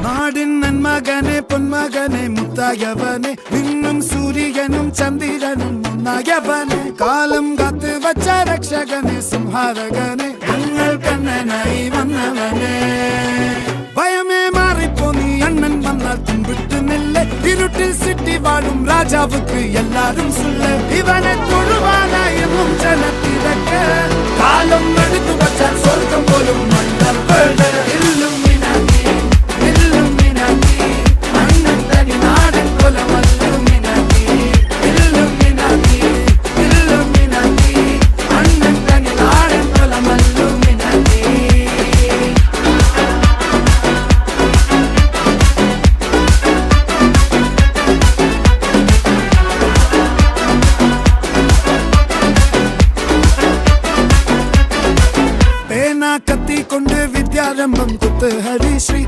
നാടിൻ നന്മകനെ പൊന്മകനെ മുത്തായവനെ നിന്നും സൂര്യനും ചന്ദ്രനും ഒന്നായവനെ കാലം കാത്ത് വച്ച രക്ഷകനെ സംഹാരകനെ ഞങ്ങൾ കണ്ണനായി വന്നവനെ ഭയമേ മാറിപ്പോ നീ അണ്ണൻ വന്നാൽ തുമ്പിട്ട് നില്ല് ഇരുട്ടിൽ സിറ്റി വാഴും രാജാവുക്ക് എല്ലാരും സുല്ല് ഇവനെ തൊഴുവാനായെന്നും ജനത്തിരക്ക് കാലം എടുത്തു വച്ചാൽ സ്വർഗം പോലും മണ്ണപ്പേട് കത്തിക്കൊണ്ട് വിദ്യാരംഭം കുത്ത് ഹരിശ്രീ